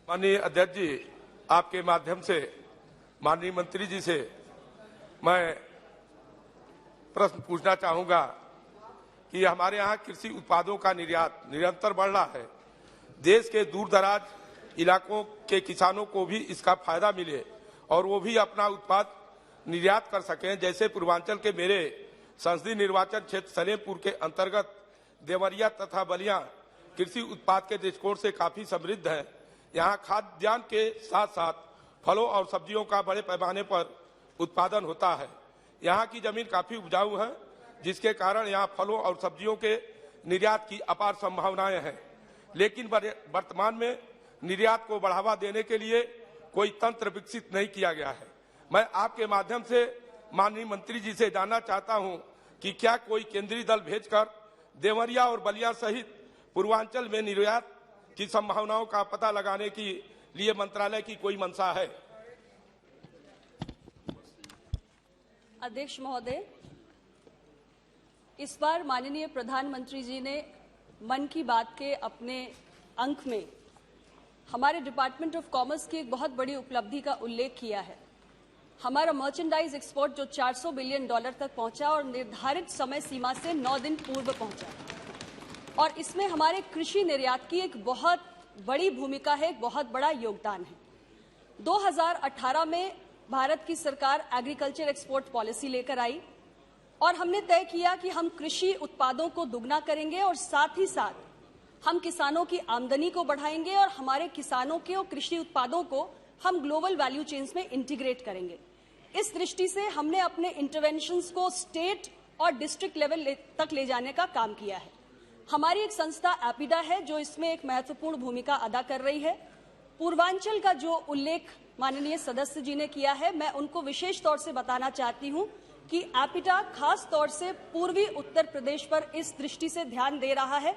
माननीय अध्यक्ष जी, आपके माध्यम से माननीय मंत्री जी से मैं प्रश्न पूछना चाहूंगा कि हमारे यहाँ कृषि उत्पादों का निर्यात निरंतर बढ़ रहा है। देश के दूर दराज इलाकों के किसानों को भी इसका फायदा मिले और वो भी अपना उत्पाद निर्यात कर सकें। जैसे पूर्वांचल के मेरे संसदीय निर्वाचन क्षेत्र सलेमपुर के अंतर्गत देवरिया तथा बलिया कृषि उत्पाद के दृष्टिकोण से काफी समृद्ध है। यहाँ खाद्यान्न के साथ साथ फलों और सब्जियों का बड़े पैमाने पर उत्पादन होता है। यहाँ की जमीन काफी उपजाऊ है, जिसके कारण यहाँ फलों और सब्जियों के निर्यात की अपार संभावनाएं हैं। लेकिन वर्तमान में निर्यात को बढ़ावा देने के लिए कोई तंत्र विकसित नहीं किया गया है। मैं आपके माध्यम से माननीय मंत्री जी से जानना चाहता हूं कि क्या कोई केंद्रीय दल भेजकर देवरिया और बलिया सहित पूर्वांचल में निर्यात की संभावनाओं का पता लगाने के लिए मंत्रालय की कोई मंशा है? अध्यक्ष महोदय, इस बार माननीय प्रधानमंत्री जी ने मन की बात के अपने अंक में हमारे डिपार्टमेंट ऑफ कॉमर्स की एक बहुत बड़ी उपलब्धि का उल्लेख किया है। हमारा मर्चेंडाइज एक्सपोर्ट जो $400 बिलियन तक पहुंचा और निर्धारित समय सीमा से 9 दिन पूर्व पहुंचा, और इसमें हमारे कृषि निर्यात की एक बहुत बड़ी भूमिका है, एक बहुत बड़ा योगदान है। 2018 में भारत की सरकार एग्रीकल्चर एक्सपोर्ट पॉलिसी लेकर आई और हमने तय किया कि हम कृषि उत्पादों को दुगना करेंगे और साथ ही साथ हम किसानों की आमदनी को बढ़ाएंगे और हमारे किसानों के और कृषि उत्पादों को हम ग्लोबल वैल्यू चेन्स में इंटीग्रेट करेंगे। इस दृष्टि से हमने अपने इंटरवेंशंस को स्टेट और डिस्ट्रिक्ट लेवल तक ले जाने का काम किया है। हमारी एक संस्था एपिडा है जो इसमें एक महत्वपूर्ण भूमिका अदा कर रही है। पूर्वांचल का जो उल्लेख माननीय सदस्य जी ने किया है, मैं उनको विशेष तौर से बताना चाहती हूं कि एपिडा खास तौर से पूर्वी उत्तर प्रदेश पर इस दृष्टि से ध्यान दे रहा है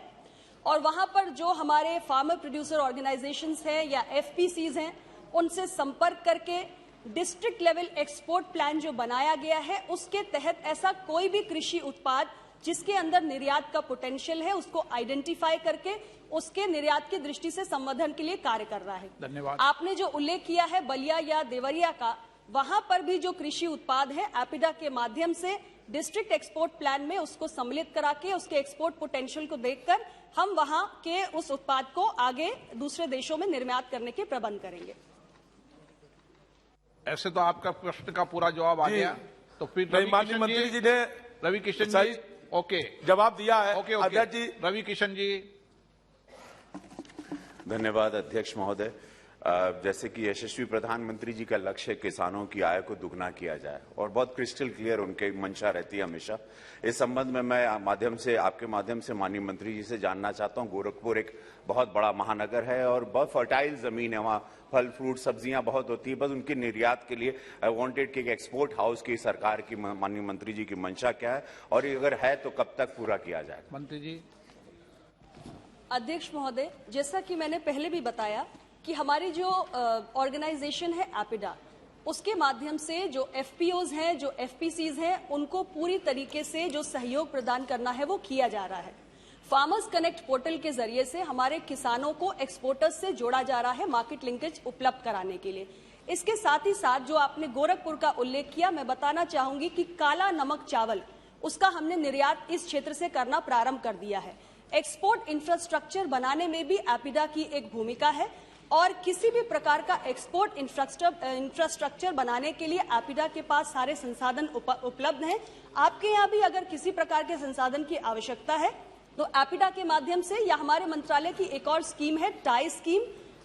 और वहां पर जो हमारे फार्मर प्रोड्यूसर ऑर्गेनाइजेशंस हैं या एफपीसीज हैं, उनसे संपर्क करके डिस्ट्रिक्ट लेवल एक्सपोर्ट प्लान जो बनाया गया है, उसके तहत ऐसा कोई भी कृषि उत्पाद जिसके अंदर निर्यात का पोटेंशियल है उसको आइडेंटिफाई करके उसके निर्यात की दृष्टि से संवर्धन के लिए कार्य कर रहा है। धन्यवाद। आपने जो उल्लेख किया है बलिया या देवरिया का, वहां पर भी जो कृषि उत्पाद है एपिडा के माध्यम से डिस्ट्रिक्ट एक्सपोर्ट प्लान में उसको सम्मिलित करा के उसके एक्सपोर्ट पोटेंशियल को देखकर हम वहां के उस उत्पाद को आगे दूसरे देशों में निर्यात करने के प्रबंध करेंगे। ऐसे तो आपका प्रश्न का पूरा जवाब आ गया, तो फिर माननीय मंत्री जी ने रवि किशन जी ओके जवाब दिया है। ओके अध्यक्ष जी, रवि किशन जी। धन्यवाद अध्यक्ष महोदय। जैसे कि यशस्वी प्रधानमंत्री जी का लक्ष्य है किसानों की आय को दुगना किया जाए और बहुत क्रिस्टल क्लियर उनके मंशा रहती है हमेशा। इस संबंध में मैं आपके माध्यम से माननीय मंत्री जी से जानना चाहता हूं। गोरखपुर एक बहुत बड़ा महानगर है और बहुत फर्टाइल जमीन है, वहां फल फ्रूट सब्जियां बहुत होती है। बस उनके निर्यात के लिए आई वांटेड कि एक्सपोर्ट हाउस की सरकार की माननीय मंत्री जी की मंशा क्या है और अगर है तो कब तक पूरा किया जाए? मंत्री जी। अध्यक्ष महोदय, जैसा कि मैंने पहले भी बताया कि हमारी जो ऑर्गेनाइजेशन है एपिडा, उसके माध्यम से जो एफपीओज हैं, जो एफपीसीज हैं, उनको पूरी तरीके से जो सहयोग प्रदान करना है वो किया जा रहा है। फार्मर्स कनेक्ट पोर्टल के जरिए से हमारे किसानों को एक्सपोर्टर्स से जोड़ा जा रहा है मार्केट लिंकेज उपलब्ध कराने के लिए। इसके साथ ही साथ जो आपने गोरखपुर का उल्लेख किया, मैं बताना चाहूंगी कि काला नमक चावल उसका हमने निर्यात इस क्षेत्र से करना प्रारंभ कर दिया है। एक्सपोर्ट इंफ्रास्ट्रक्चर बनाने में भी एपिडा की एक भूमिका है और किसी भी प्रकार का एक्सपोर्ट इंफ्रास्ट्रक्चर बनाने के लिए एपिडा के पास सारे संसाधन उपलब्ध हैं। आपके यहाँ भी अगर किसी प्रकार के संसाधन की आवश्यकता है तो एपिडा के माध्यम से या हमारे मंत्रालय की एक और स्कीम है tie scheme,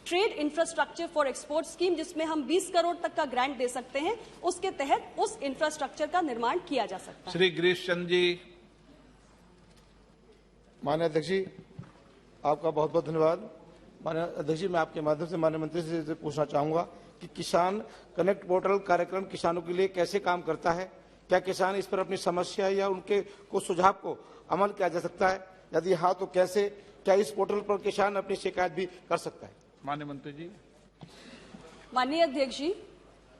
trade infrastructure for export scheme, जिसमें हम 20 करोड़ तक का ग्रांट दे सकते हैं। उसके तहत उस इंफ्रास्ट्रक्चर का निर्माण किया जा सकता है। श्री गिरीश चंद्र जी। माननीय अध्यक्ष जी, आपका बहुत बहुत धन्यवाद। माननीय अध्यक्ष जी, मैं आपके माध्यम से माननीय मंत्री से पूछना चाहूंगा कि किसान कनेक्ट पोर्टल कार्यक्रम किसानों के लिए कैसे काम करता है? क्या किसान इस पर अपनी समस्या या उनके कुछ सुझाव को अमल किया जा सकता है? यदि हाँ तो कैसे? क्या इस पोर्टल पर किसान अपनी शिकायत भी कर सकता है? माननीय मंत्री जी। माननीय अध्यक्ष जी,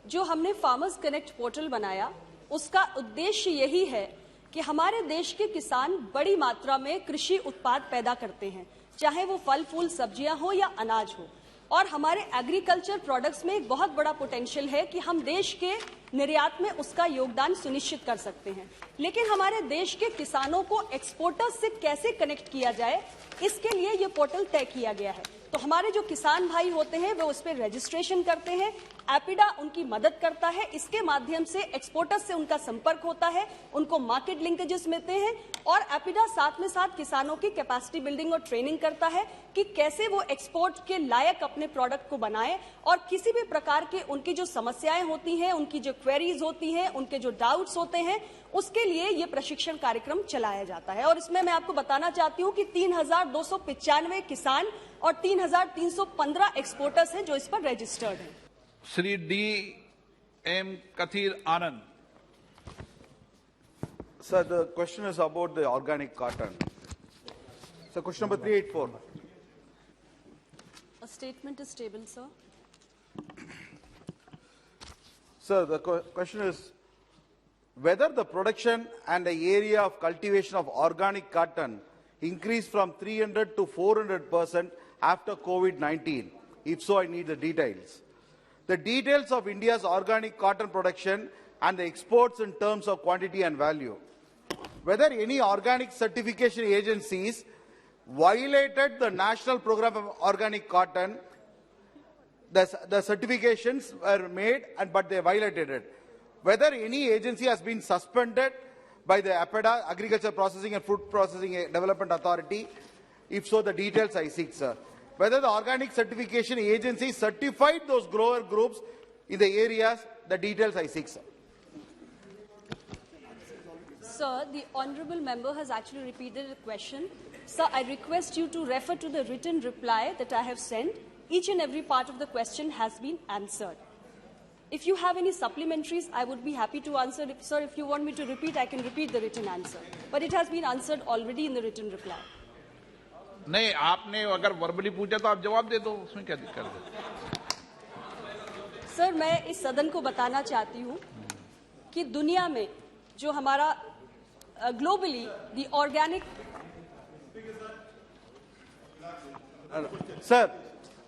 जो हमने फार्मर्स कनेक्ट पोर्टल बनाया उसका उद्देश्य यही है कि हमारे देश के किसान बड़ी मात्रा में कृषि उत्पाद पैदा करते हैं, चाहे वो फल फूल सब्जियां हो या अनाज हो। और हमारे एग्रीकल्चर प्रोडक्ट्स में एक बहुत बड़ा पोटेंशियल है कि हम देश के निर्यात में उसका योगदान सुनिश्चित कर सकते हैं। लेकिन हमारे देश के किसानों को एक्सपोर्टर्स से कैसे कनेक्ट किया जाए, इसके लिए ये पोर्टल तय किया गया है। तो हमारे जो किसान भाई होते हैं वो उस पर रजिस्ट्रेशन करते हैं, एपिडा उनकी मदद करता है, इसके माध्यम से एक्सपोर्टर्स से उनका संपर्क होता है, उनको मार्केट लिंकेजेस मिलते हैं और एपिडा साथ में साथ किसानों की कैपेसिटी बिल्डिंग और ट्रेनिंग करता है कि कैसे वो एक्सपोर्ट के लायक अपने प्रोडक्ट को बनाएं और किसी भी प्रकार के उनकी जो समस्याएं होती हैं, उनकी जो क्वेरीज होती हैं, उनके जो डाउट्स होते हैं, उसके लिए ये प्रशिक्षण कार्यक्रम चलाया जाता है। और इसमें मैं आपको बताना चाहती हूँ कि 3,295 किसान और 3,315 एक्सपोर्टर्स हैं जो इस पर रजिस्टर्ड हैं। Shri D.M. Kathir Anand. Sir, the question is about the organic cotton. So, question number 384. A statement is tabled, sir. Sir, the question is whether the production and the area of cultivation of organic cotton increased from 300 to 400% after COVID-19. If so, I need the details. The details of India's organic cotton production and the exports in terms of quantity and value. Whether any organic certification agencies violated the National Program of Organic Cotton, the certifications were made but they violated it. Whether any agency has been suspended by the APEDA, Agriculture Processing and Food Processing Development Authority. If so, the details I seek, sir. Whether the organic certification agency certified those grower groups in the areas, the details I seek, sir. Sir, the honourable member has actually repeated the question. Sir, I request you to refer to the written reply that I have sent. Each and every part of the question has been answered. If you have any supplementaries, I would be happy to answer. Sir, if you want me to repeat, I can repeat the written answer. But it has been answered already in the written reply. नहीं, आपने अगर verbally पूछा तो आप जवाब दे दो, उसमें क्या दिक्कत है? सर, मैं इस सदन को बताना चाहती हूँ कि दुनिया में जो हमारा ग्लोबली द ऑर्गेनिक Sir,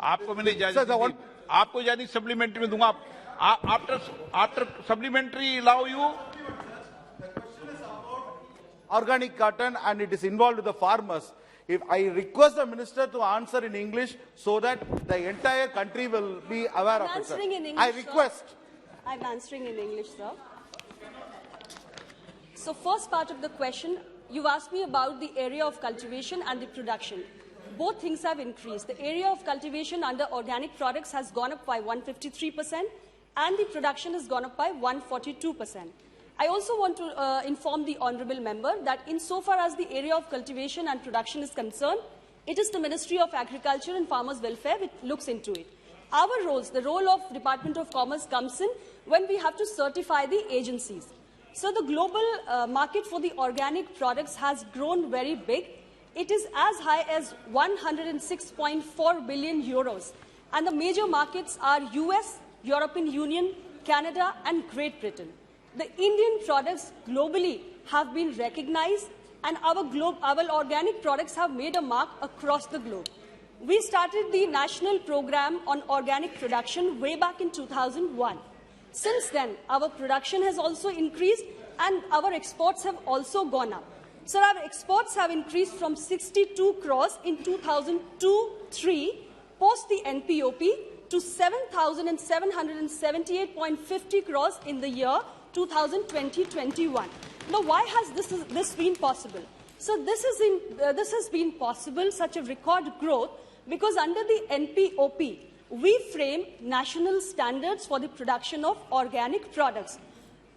आपको मैंने इजाजत दी, आपको इजाजत सप्लीमेंट्री में दूंगा। After supplementary allow you. Organic cotton and it is involved with the farmers. If I request the minister to answer in English so that the entire country will be aware of it, sir. answering in English, I request. Sir. I'm answering in English, sir. So first part of the question, you've asked me about the area of cultivation and the production. Both things have increased. The area of cultivation under organic products has gone up by 153% and the production has gone up by 142%. I also want to inform the honourable member that insofar as the area of cultivation and production is concerned, it is the Ministry of Agriculture and Farmers Welfare which looks into it. Our roles, the role of Department of Commerce comes in when we have to certify the agencies. So the global market for the organic products has grown very big. It is as high as 106.4 billion euros. And the major markets are US, European Union, Canada and Great Britain. The Indian products globally have been recognized and our organic products have made a mark across the globe. We started the national program on organic production way back in 2001. Since then, our production has also increased and our exports have also gone up. So our exports have increased from 62 crores in 2002-03 post the NPOP to 7,778.50 crores in the year 2020-21. Now, why has this been possible? So this has been possible, such a record growth, because under the NPOP, we frame national standards for the production of organic products.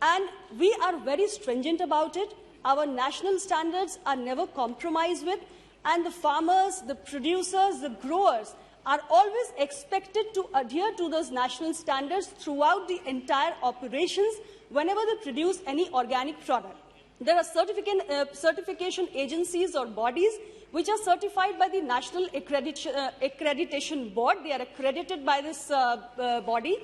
And we are very stringent about it. Our national standards are never compromised with, and the farmers, the producers, the growers are always expected to adhere to those national standards throughout the entire operations whenever they produce any organic product. There are certification agencies or bodies which are certified by the National Accreditation Board. They are accredited by this body,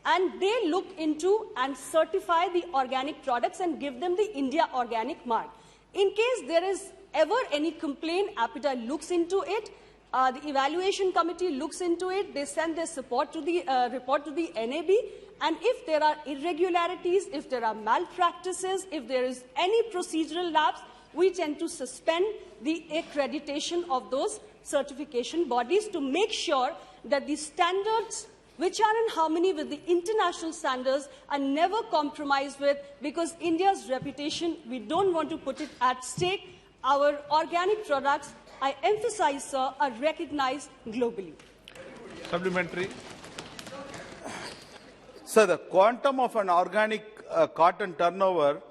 and they look into and certify the organic products and give them the India Organic Mark. In case there is ever any complaint, APIDA looks into it, The evaluation committee looks into it. They send their support to the report to the NAB. And if there are irregularities, if there are malpractices, if there is any procedural lapse, we tend to suspend the accreditation of those certification bodies to make sure that the standards which are in harmony with the international standards are never compromised with, because India's reputation, we don't want to put it at stake. Our organic products, I emphasize, sir, are recognized globally. Supplementary. Sir, the quantum of an organic cotton turnover,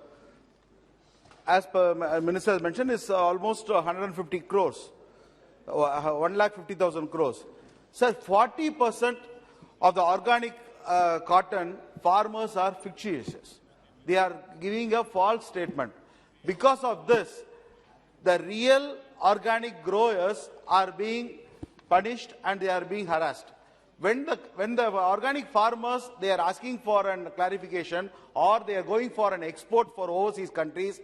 as per Minister has mentioned, is almost 150 crores, 1,50,000 crores. Sir, 40% of the organic cotton farmers are fictitious. They are giving a false statement. Because of this, the real organic growers are being punished and they are being harassed. When the organic farmers, they are asking for a clarification or they are going for an export for overseas countries,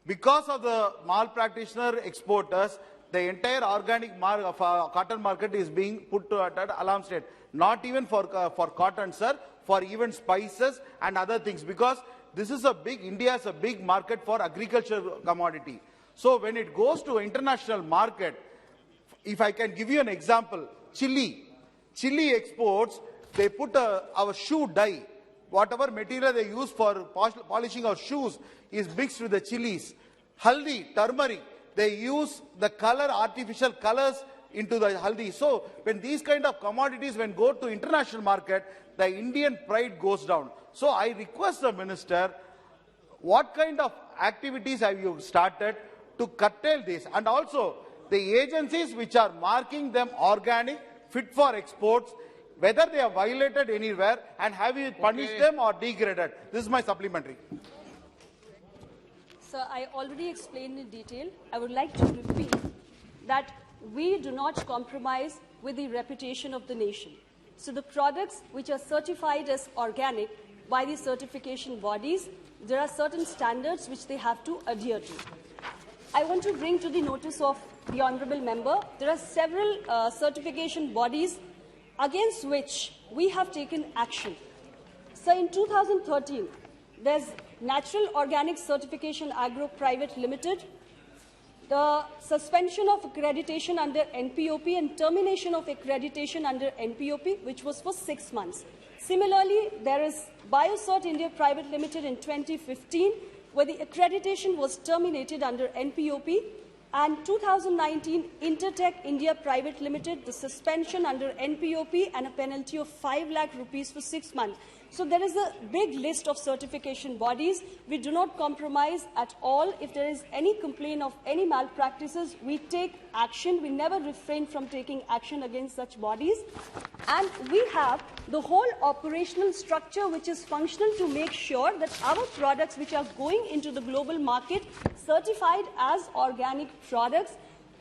because of the malpractitioner exporters, the entire organic cotton market is being put to an alarm state. Not even for cotton, sir, for even spices and other things, because this is India is a big market for agricultural commodity. So when it goes to international market, if I can give you an example, chili exports, they put our shoe dye, whatever material they use for polishing our shoes is mixed with the chilies. Haldi, turmeric, they use the artificial colors into the haldi. So when these kind of commodities go to international market, the Indian pride goes down. So I request the minister, what kind of activities have you started to curtail this? And also the agencies which are marking them organic, fit for exports, whether they have violated anywhere, and have you punished them or degraded? This is my supplementary. Sir, I already explained in detail. I would like to repeat that we do not compromise with the reputation of the nation. So the products which are certified as organic by the certification bodies, there are certain standards which they have to adhere to. I want to bring to the notice of the honourable member, there are several certification bodies against which we have taken action. So in 2013, there's Natural Organic Certification Agro Private Limited, the suspension of accreditation under NPOP and termination of accreditation under NPOP, which was for 6 months. Similarly, there is Biocert India Private Limited in 2015, where the accreditation was terminated under NPOP, and 2019 Intertech India Private Limited, the suspension under NPOP and a penalty of 5 lakh rupees for 6 months. So there is a big list of certification bodies. We do not compromise at all. If there is any complaint of any malpractices, we take action. We never refrain from taking action against such bodies. And we have the whole operational structure which is functional to make sure that our products which are going into the global market certified as organic products,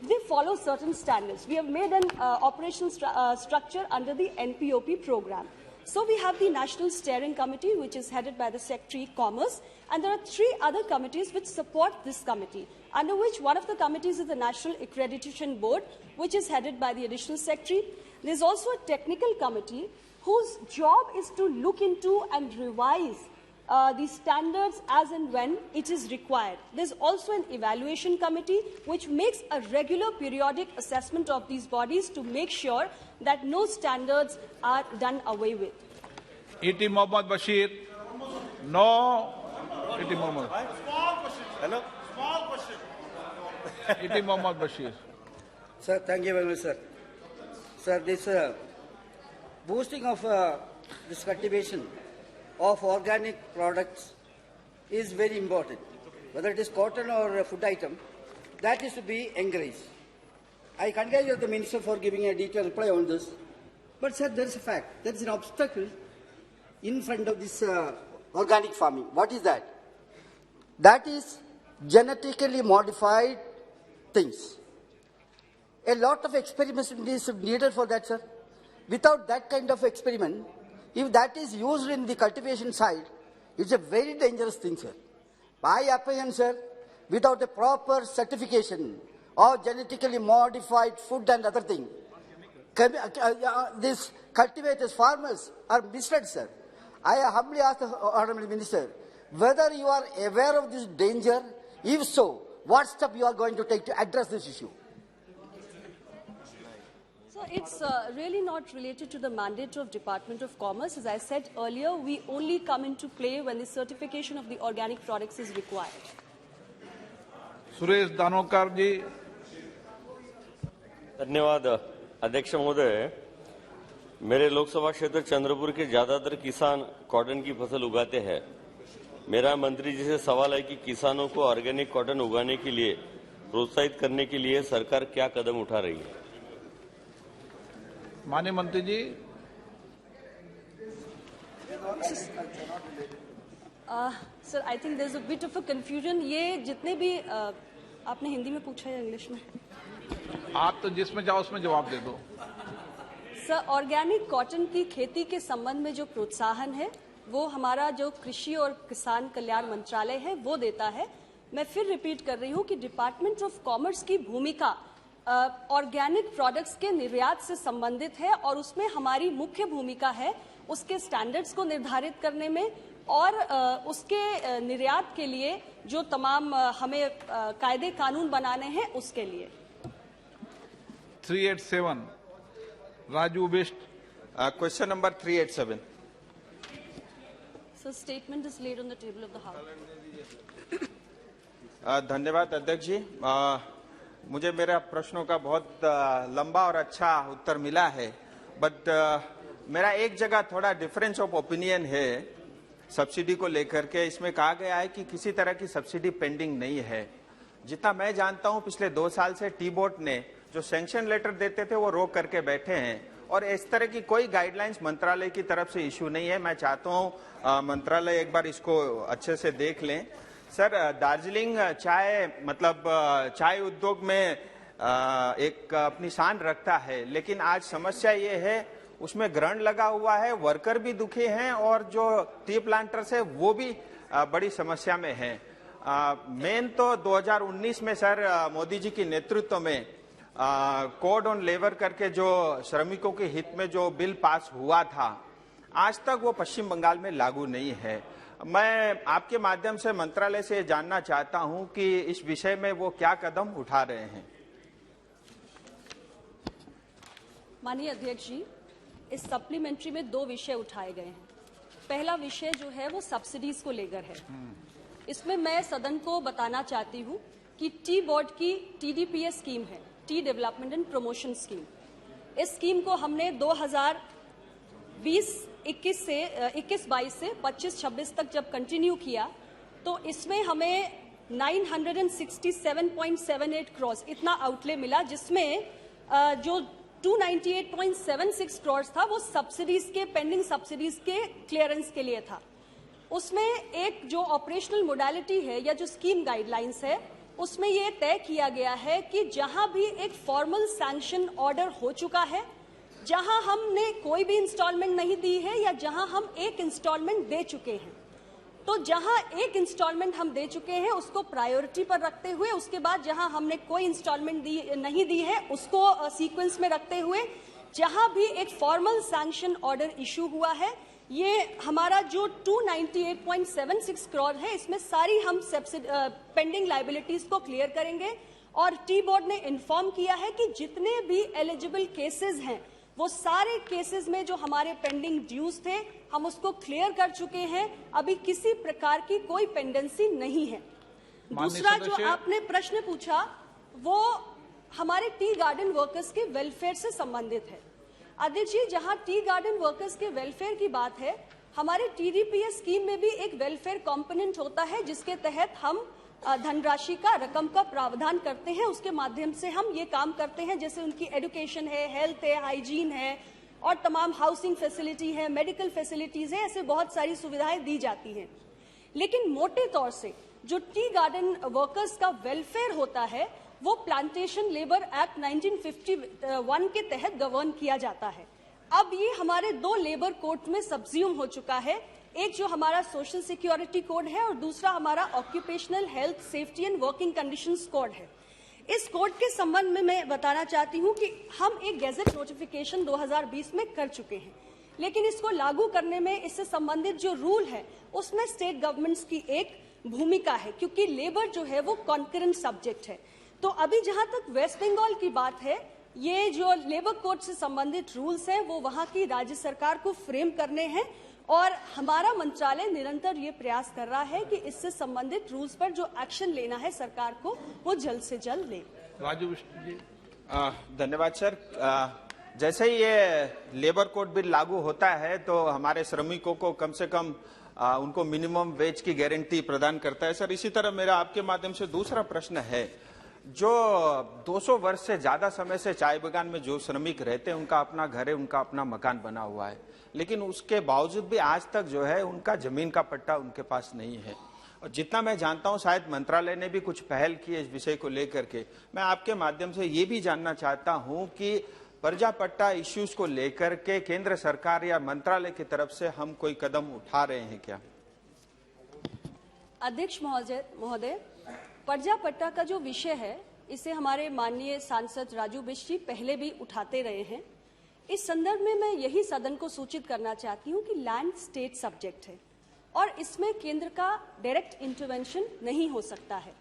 they follow certain standards. We have made an operational structure under the NPOP program. So we have the National Steering Committee, which is headed by the Secretary Commerce, and there are 3 other committees which support this committee, under which one of the committees is the National Accreditation Board, which is headed by the Additional Secretary. There's also a technical committee whose job is to look into and revise the standards as and when it is required. There's also an evaluation committee which makes a regular periodic assessment of these bodies to make sure that no standards are done away with. E.T. Mohammad Bashir. No. E.T. Mohammad. Hello? Small question. E.T. Mohammad Bashir. Sir, thank you very much, sir. Sir, this boosting of this cultivation of organic products is very important. Whether it is cotton or a food item, that is to be encouraged. I congratulate the Minister for giving a detailed reply on this. But, sir, there is a fact. There is an obstacle in front of this organic farming. What is that? That is genetically modified things. A lot of experiments is needed for that, sir. Without that kind of experiment, if that is used in the cultivation side, it's a very dangerous thing, sir. My opinion, sir, without a proper certification of genetically modified food and other things, these cultivators, farmers are misled, sir. I humbly ask the Honorable Minister whether you are aware of this danger. If so, what step you are going to take to address this issue? So it's really not related to the mandate of Department of Commerce. As I said earlier, we only come into play when the certification of the organic products is required. Suresh दानोकर जी। धन्यवाद अध्यक्ष महोदय। मेरे लोकसभा क्षेत्र चंद्रपुर के ज्यादातर किसान cotton की फसल उगाते हैं। मेरा मंत्री जी से सवाल है कि किसानों को ऑर्गेनिक कॉटन उगाने के लिए प्रोत्साहित करने के लिए सरकार क्या कदम उठा रही है? माननीय मंत्री जी। Sir, I think there is a bit of a confusion. ये जितने भी आपने हिंदी में पूछा या इंग्लिश में? आप तो जिसमें जाओ उसमें जवाब दे दो। सर, ऑर्गेनिक कॉटन की खेती के संबंध में जो प्रोत्साहन है वो हमारा जो कृषि और किसान कल्याण मंत्रालय है वो देता है। मैं फिर रिपीट कर रही हूँ कि डिपार्टमेंट ऑफ कॉमर्स की भूमिका ऑर्गेनिक प्रोडक्ट्स के निर्यात से संबंधित है और उसमें हमारी मुख्य भूमिका है उसके स्टैंडर्ड्स को निर्धारित करने में और उसके निर्यात के लिए जो तमाम हमें कायदे कानून बनाने हैं उसके लिए। 387 Raju Bisht. Question number 387। Sir, statement is laid on the table of the house. धन्यवाद अध्यक्ष जी। मुझे मेरा प्रश्नों का बहुत लंबा और अच्छा उत्तर मिला है, बट मेरा एक जगह थोड़ा डिफरेंस ऑफ ओपिनियन है सब्सिडी को लेकर के। इसमें कहा गया है कि किसी तरह की सब्सिडी पेंडिंग नहीं है। जितना मैं जानता हूं पिछले 2 साल से टी बोर्ड ने जो सैंक्शन लेटर देते थे वो रोक करके बैठे हैं और इस तरह की कोई गाइडलाइंस मंत्रालय की तरफ से इश्यू नहीं है। मैं चाहता हूं मंत्रालय एक बार इसको अच्छे से देख लें। सर, दार्जिलिंग चाय उद्योग में एक अपनी शान रखता है, लेकिन आज समस्या ये है उसमें ग्रहण लगा हुआ है, वर्कर भी दुखी हैं और जो टी प्लांटर्स है वो भी बड़ी समस्या में हैं। मेन तो 2019 में सर मोदी जी के नेतृत्व में कोड ऑन लेबर करके जो श्रमिकों के हित में जो बिल पास हुआ था, आज तक वो पश्चिम बंगाल में लागू नहीं है। मैं आपके माध्यम से मंत्रालय से जानना चाहता हूं कि इस विषय में वो क्या कदम उठा रहे हैं। माननीय अध्यक्ष जी, इस सप्लीमेंट्री में 2 विषय उठाए गए हैं। पहला विषय जो है वो सब्सिडीज को लेकर है। इसमें मैं सदन को बताना चाहती हूं कि टी बोर्ड की TDPS स्कीम है, T development and promotion scheme. इस स्कीम को हमने 2020-21 से 21-22 से 25-26 तक जब कंटिन्यू किया तो इसमें हमें 967.78 करोड़ इतना आउटले मिला, जिसमें जो 298.76 करोड़ था वो सब्सिडीज के पेंडिंग सब्सिडीज के क्लियरेंस के लिए था। उसमें एक जो ऑपरेशनल मोडालिटी है या जो स्कीम गाइडलाइंस है उसमें ये तय किया गया है कि जहां भी एक फॉर्मल सैंक्शन ऑर्डर हो चुका है, जहां हमने कोई भी इंस्टॉलमेंट नहीं दी है या जहां हम एक इंस्टॉलमेंट दे चुके हैं, तो जहां एक इंस्टॉलमेंट हम दे चुके हैं उसको प्रायोरिटी पर रखते हुए, उसके बाद जहां हमने कोई इंस्टॉलमेंट नहीं दी है उसको सीक्वेंस में रखते हुए, जहां भी एक फॉर्मल सैंक्शन ऑर्डर इशू हुआ है, ये हमारा जो 298.76 करोड़ है इसमें सारी हम पेंडिंग लायबिलिटीज को क्लियर करेंगे। और टी बोर्ड ने इन्फॉर्म किया है कि जितने भी एलिजिबल केसेस हैं वो सारे केसेस में जो हमारे पेंडिंग ड्यूज थे हम उसको क्लियर कर चुके हैं। अभी किसी प्रकार की कोई पेंडेंसी नहीं है। दूसरा जो आपने प्रश्न पूछा वो हमारे टी गार्डन वर्कर्स के वेलफेयर से संबंधित है। अध्यक्ष जी, जहां टी गार्डन वर्कर्स के वेलफेयर की बात है, हमारे TDPS स्कीम में भी एक वेलफेयर कंपोनेंट होता है जिसके तहत हम धनराशि का रकम का प्रावधान करते हैं। उसके माध्यम से हम ये काम करते हैं, जैसे उनकी एजुकेशन है, हेल्थ है, हाइजीन है और तमाम हाउसिंग फैसिलिटी है, मेडिकल फैसिलिटीज है, ऐसे बहुत सारी सुविधाएं दी जाती हैं। लेकिन मोटे तौर से जो टी गार्डन वर्कर्स का वेलफेयर होता है वो प्लांटेशन लेबर एक्ट 1951 के तहत गवर्न किया जाता है। अब ये हमारे 2 लेबर कोड में सब्ज्यूम हो चुका है, एक जो हमारा सोशल सिक्योरिटी कोड है और दूसरा हमारा occupational health safety and working conditions code है। इस कोड के संबंध में मैं बताना चाहती हूं कि हम एक गैजेट नोटिफिकेशन 2020 में कर चुके हैं, लेकिन इसको लागू करने में इससे संबंधित जो रूल है उसमें स्टेट गवर्नमेंट्स की एक भूमिका है, क्योंकि लेबर जो है वो कॉन्करेंट सब्जेक्ट है। तो अभी जहां तक वेस्ट बंगाल की बात है, ये जो लेबर कोड से संबंधित रूल्स हैं वो वहां की राज्य सरकार को फ्रेम करने हैं और हमारा मंत्रालय निरंतर ये प्रयास कर रहा है कि इससे संबंधित रूल्स पर जो एक्शन लेना है सरकार को वो जल्द से जल्द ले। राजू बिष्ट जी। धन्यवाद सर। जैसे ही ये लेबर कोड बिल लागू होता है तो हमारे श्रमिकों को कम से कम उनको मिनिमम वेज की गारंटी प्रदान करता है। सर, इसी तरह मेरा आपके माध्यम से दूसरा प्रश्न है, जो 200 वर्ष से ज्यादा समय से चाय बागान में जो श्रमिक रहते हैं उनका अपना घर है, उनका अपना मकान बना हुआ है, लेकिन उसके बावजूद भी आज तक जो है उनका जमीन का पट्टा उनके पास नहीं है। और जितना मैं जानता हूं शायद मंत्रालय ने भी कुछ पहल की है इस विषय को लेकर के। मैं आपके माध्यम से ये भी जानना चाहता हूं कि प्रजा पट्टा इश्यूज को लेकर के केंद्र सरकार या मंत्रालय की तरफ से हम कोई कदम उठा रहे हैं क्या? अध्यक्ष महोदय, प्रजा पट्टा का जो विषय है इसे हमारे माननीय सांसद राजू बिष्ट जी पहले भी उठाते रहे हैं। इस संदर्भ में मैं यही सदन को सूचित करना चाहती हूं कि लैंड स्टेट सब्जेक्ट है और इसमें केंद्र का डायरेक्ट इंटरवेंशन नहीं हो सकता है।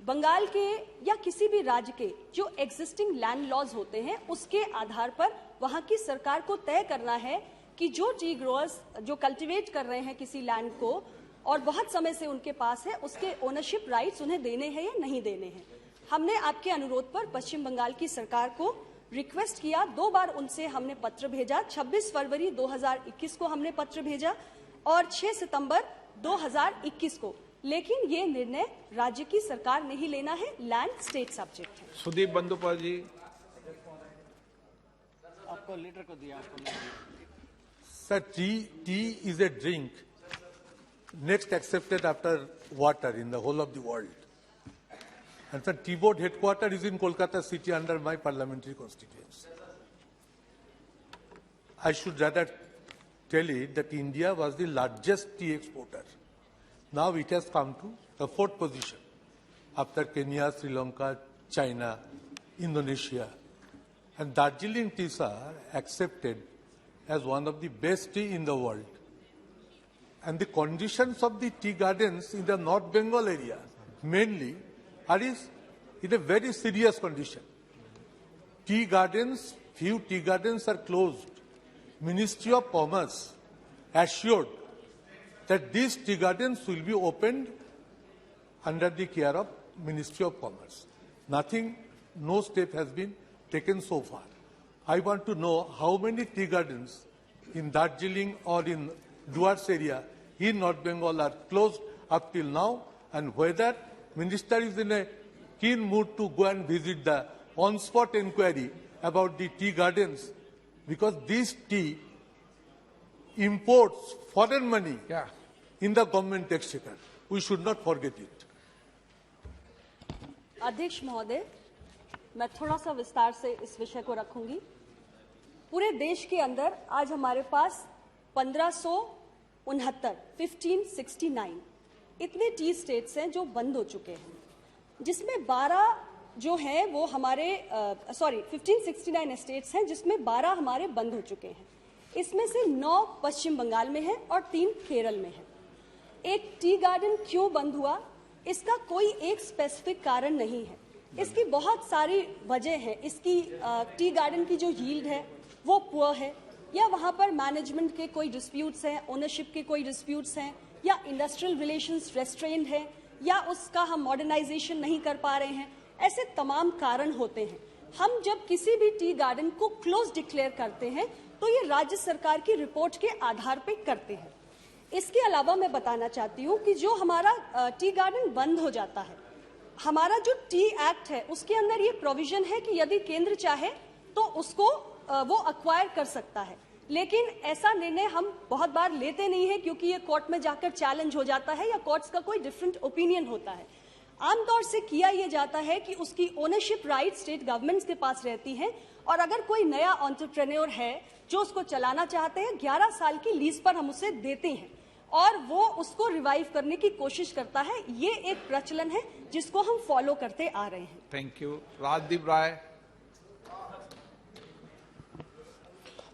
बंगाल के या किसी भी राज्य के जो एग्जिस्टिंग लैंड लॉज होते हैं उसके आधार पर वहां की सरकार को तय करना है कि जो टी ग्रोअर्स जो कल्टीवेट कर रहे हैं किसी लैंड को और बहुत समय से उनके पास है, उसके ओनरशिप राइट्स उन्हें देने हैं या नहीं देने हैं। हमने आपके अनुरोध पर पश्चिम बंगाल की सरकार को रिक्वेस्ट किया, 2 बार उनसे हमने पत्र भेजा। 26 फरवरी 2021 को हमने पत्र भेजा और 6 सितंबर 2021 को, लेकिन ये निर्णय राज्य की सरकार ने ही लेना है, लैंड स्टेट सब्जेक्ट है। सुदीप बंदोपाध्याय जी। आपको लीडर को दिया, sir, T is a drink next accepted after water in the whole of the world. And sir, tea board headquarters is in Kolkata city under my parliamentary constituency. I should rather tell it that India was the largest tea exporter. Now it has come to the 4th position after Kenya, Sri Lanka, China, Indonesia. And Darjeeling teas are accepted as one of the best tea in the world. And the conditions of the tea gardens in the North Bengal area mainly are in a very serious condition. Few tea gardens are closed. Ministry of Commerce assured that these tea gardens will be opened under the care of Ministry of Commerce. No step has been taken so far. I want to know how many tea gardens in Darjeeling or in Duars area in North Bengal are closed up till now, and whether Minister is in a keen mood to go and visit the on-spot inquiry about the tea gardens, because this tea imports foreign money in the government exchequer. We should not forget it. अध्यक्ष महोदय, मैं थोड़ा सा विस्तार से इस विषय को रखूंगी। पूरे देश के अंदर आज हमारे पास 1569 इतने टी स्टेट्स हैं जो बंद हो चुके हैं, जिसमें 12 जो हैं वो हमारे 1569 स्टेट्स हैं जिसमें 12 हमारे बंद हो चुके हैं। इसमें से 9 पश्चिम बंगाल में है और 3 केरल में है। एक टी गार्डन क्यों बंद हुआ, इसका कोई एक स्पेसिफिक कारण नहीं है, इसकी बहुत सारी वजह है। इसकी टी गार्डन की जो यील्ड है वो पुअर है, या वहां पर मैनेजमेंट के कोई डिस्प्यूट्स हैं, ओनरशिप के कोई डिस्प्यूट्स हैं, या इंडस्ट्रियल रिलेशंस रेस्ट्रेंड है, या उसका हम मॉडर्नाइजेशन नहीं कर पा रहे हैं। ऐसे तमाम कारण होते हैं। हम जब किसी भी टी गार्डन को क्लोज डिक्लेयर करते हैं तो ये राज्य सरकार की रिपोर्ट के आधार पर करते हैं। इसके अलावा मैं बताना चाहती हूँ कि जो हमारा टी गार्डन बंद हो जाता है, हमारा जो टी एक्ट है उसके अंदर ये प्रोविजन है कि यदि केंद्र चाहे तो उसको वो अक्वायर कर सकता है, लेकिन ऐसा निर्णय हम बहुत बार लेते नहीं है क्योंकि ये कोर्ट में जाकर चैलेंज हो जाता है या कोर्ट्स का कोई डिफरेंट ओपिनियन होता है। आमतौर से किया यह जाता है कि उसकी ओनरशिप राइट स्टेट गवर्नमेंट्स के पास रहती है, और अगर कोई नया एंटरप्रेन्योर है जो उसको चलाना चाहते हैं, 11 साल की लीज पर हम उसे देते हैं और वो उसको रिवाइव करने की कोशिश करता है। ये एक प्रचलन है जिसको हम फॉलो करते आ रहे हैं। Thank you. Rajdeep Rai.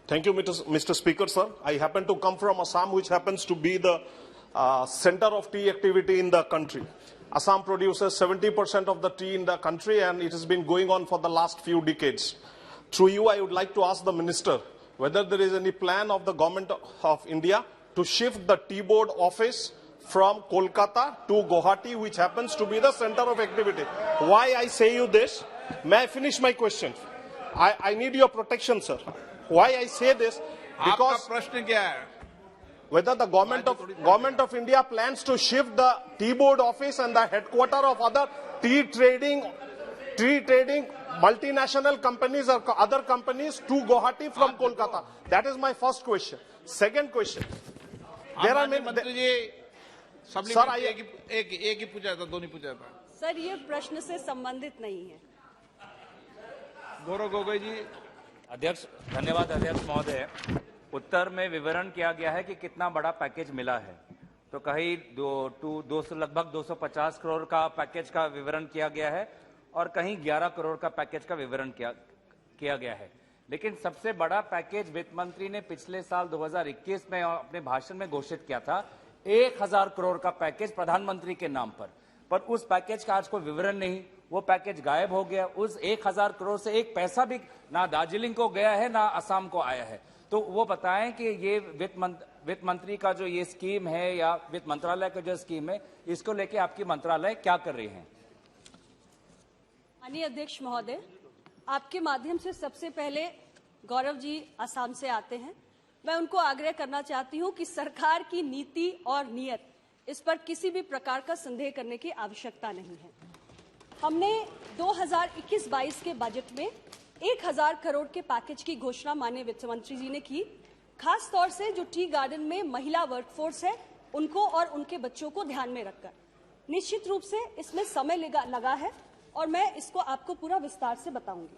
Thank you, Mr. Speaker, sir. I happen to come from Assam, which happens to be the center of tea activity in the country. Assam produces 70% of the tea in the country, and it has been going on for the last few decades. Through you, I would like to ask the Minister whether there is any plan of the Government of India to shift the tea board office from Kolkata to Guwahati, which happens to be the center of activity. Why I say you this? May I finish my question? I need your protection, sir. Why I say this? Because आपका प्रश्न क्या है? whether the government of India plans to shift the tea board office and the headquarter of other tea trading multinational companies or other companies to Guwahati from Kolkata. That is my first question. Second question. There are many. मंत्री जी, Sir, एक ही पूछा था, दो नहीं पूछा था। Sir, ये प्रश्न से संबंधित नहीं है। गौरव गोगोई जी। अध्यक्ष, धन्यवाद अध्यक्ष महोदय। उत्तर में विवरण किया गया है कि कितना बड़ा पैकेज मिला है, तो कहीं लगभग 250 करोड़ का पैकेज का विवरण किया गया है और कहीं 11 करोड़ का पैकेज का विवरण किया गया है। लेकिन सबसे बड़ा पैकेज वित्त मंत्री ने पिछले साल 2021 में अपने भाषण में घोषित किया था, 1000 करोड़ का पैकेज प्रधानमंत्री के नाम पर उस पैकेज का आज कोई विवरण नहीं। वो पैकेज गायब हो गया। उस 1000 करोड़ से एक पैसा भी ना दार्जिलिंग को गया है ना असम को आया है। तो वो बताएं कि ये वित्त मंत्री का जो ये स्कीम है या वित्त मंत्रालय का जो स्कीम है, इसको लेके आपकी मंत्रालय क्या कर रही है? माननीय अध्यक्ष महोदय, आपके माध्यम से सबसे पहले गौरव जी असम से आते हैं। मैं उनको आग्रह करना चाहती हूं कि सरकार की नीति और नीयत, इस पर किसी भी प्रकार का संदेह करने की आवश्यकता नहीं है। हमने 2021-22 के बजट में 1000 करोड़ के पैकेज की घोषणा माननीय वित्त मंत्री जी ने की। खास तौर से जो टी गार्डन में महिला वर्कफोर्स है, उनको और उनके बच्चों को ध्यान में रखकर निश्चित रूप से इसमें समय लगा है और मैं इसको आपको पूरा विस्तार से बताऊंगी।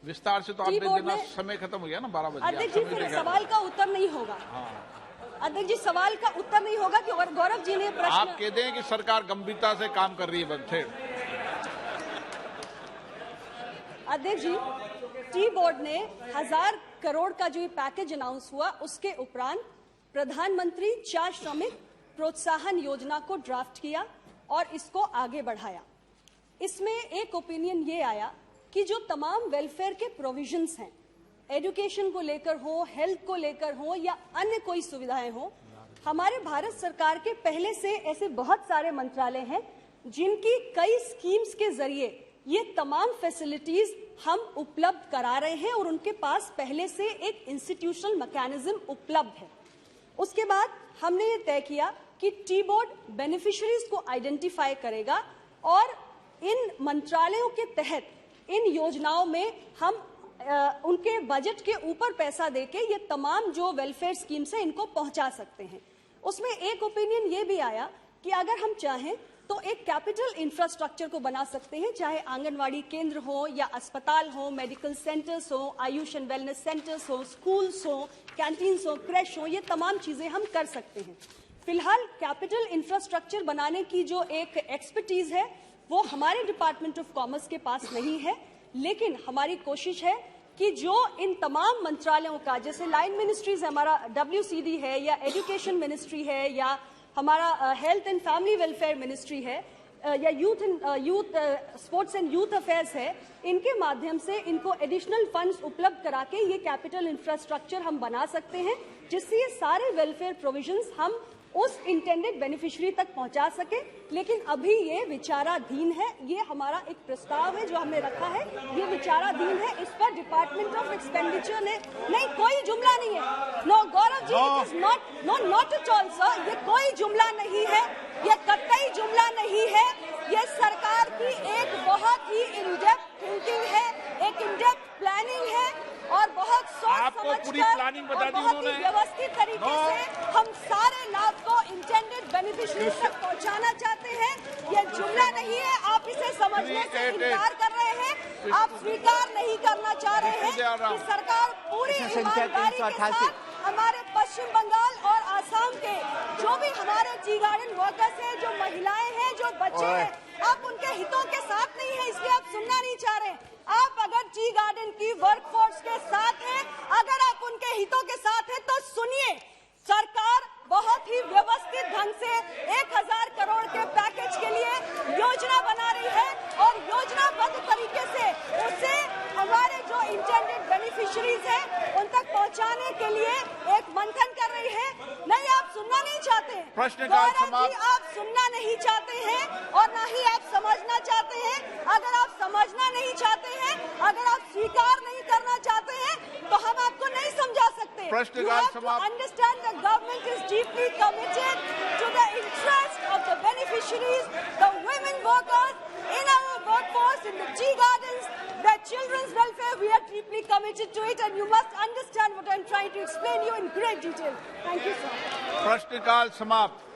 विस्तार से तो आपने देना, समय खत्म हो गया ना, 12 बजे। अध्यक्ष जी, फिर सवाल का उत्तर नहीं होगा। अध्यक्ष जी, सवाल का उत्तर नहीं होगा कि गौरव जी ने प्रश्न। आप कहते हैं कि सरकार गंभीरता से काम कर रही है। अध्यक्ष जी, टी बोर्ड ने 1000 करोड़ का जो पैकेज अनाउंस हुआ, उसके उपरांत प्रधानमंत्री 4 श्रमिक प्रोत्साहन योजना को ड्राफ्ट किया और इसको आगे बढ़ाया। इसमें एक ओपिनियन ये आया कि जो तमाम वेलफेयर के प्रोविजंस हैं, एजुकेशन को लेकर हो, हेल्थ को लेकर हो या अन्य कोई सुविधाएं हो, हमारे भारत सरकार के पहले से ऐसे बहुत सारे मंत्रालय हैं जिनकी कई स्कीम्स के जरिए ये तमाम फैसिलिटीज हम उपलब्ध करा रहे हैं और उनके पास पहले से एक इंस्टीट्यूशनल मैकेनिज्म उपलब्ध है। उसके बाद हमने ये तय किया कि टी बोर्ड बेनिफिशियरीज को आइडेंटिफाई करेगा और इन मंत्रालयों के तहत इन योजनाओं में हम उनके बजट के ऊपर पैसा देके ये तमाम जो वेलफेयर स्कीम्स हैं इनको पहुंचा सकते हैं। उसमें एक ओपिनियन ये भी आया कि अगर हम चाहें तो एक कैपिटल इंफ्रास्ट्रक्चर को बना सकते हैं, चाहे आंगनवाड़ी केंद्र हो या अस्पताल हो, मेडिकल सेंटर्स हो, आयुष एंड वेलनेस सेंटर्स हो, स्कूल्स हो, कैंटीन्स हो, क्रैश हो, ये तमाम चीजें हम कर सकते हैं। फिलहाल कैपिटल इंफ्रास्ट्रक्चर बनाने की जो एक एक्सपर्टीज है वो हमारे डिपार्टमेंट ऑफ कॉमर्स के पास नहीं है, लेकिन हमारी कोशिश है कि जो इन तमाम मंत्रालयों का, जैसे लाइन मिनिस्ट्रीज है, हमारा WCD है या एजुकेशन मिनिस्ट्री है या हमारा health and family welfare ministry है या youth sports and youth affairs है, इनके माध्यम से इनको एडिशनल फंड्स उपलब्ध करा के ये कैपिटल इंफ्रास्ट्रक्चर हम बना सकते हैं, जिससे ये सारे वेलफेयर प्रोविजंस हम उस इंटेंडेड बेनिफिशियरी तक पहुंचा सके। लेकिन अभी ये विचाराधीन है, ये हमारा एक प्रस्ताव है जो हमने रखा है, ये विचाराधीन है। इस पर डिपार्टमेंट ऑफ एक्सपेंडिचर ने नहीं, कोई जुमला नहीं है। No Gaurav ji, it is not at all sir, ये कोई जुमला नहीं है, ये कतई जुमला नहीं है। ये सरकार की एक बहुत ही इन डेप्थ थिंकिंग है, एक इन डेप्थ प्लानिंग है और बहुत सोच समझकर और बहुत ही व्यवस्थित तरीके से हम सारे लाभ को इंटेंडेड बेनिफिशियरी तक पहुंचाना चाहते हैं। ये जुमला नहीं है, आप इसे समझने से इनकार कर रहे हैं, आप स्वीकार नहीं करना चाह रहे हैं कि सरकार पूरी ईमानदारी के साथ हमारे पश्चिम बंगाल और आसाम के जो भी हमारे टी गार्डन वर्कर्स हैं, जो महिलाएं हैं, जो बच्चे हैं, आप उनके हितों के साथ नहीं है, इसलिए आप सुनना नहीं चाह रहे। आप अगर टी गार्डन की वर्कफोर्स के साथ हैं, अगर आप उनके हितों के साथ हैं तो सुनिए, सरकार बहुत ही व्यवस्थित ढंग से 1000 करोड़ के पैकेज के लिए योजना बना रही है और योजनाबद्ध तरीके से उसे हमारे जो इंटेंडेड बेनिफिशियरीज हैं उन तक पहुंचाने के लिए एक मंथन कर रही है। नहीं, आप सुनना नहीं चाहते हैं, प्रश्नकाल समाप्त। आप सुनना नहीं चाहते हैं और ना ही आप समझना चाहते हैं। अगर आप समझना नहीं चाहते हैं, अगर आप स्वीकार नहीं करना चाहते हैं, तो हम आपको नहीं समझा सकते। प्रश्नकाल समाप्त। Understand the government is deeply committed to the interest of the beneficiaries, the women workers in our workforce, in the tea gardens, the children's welfare. We are deeply committed to it, and you must understand what I'm trying to explain you in great detail. Thank you, sir. प्रश्नकाल समाप्त।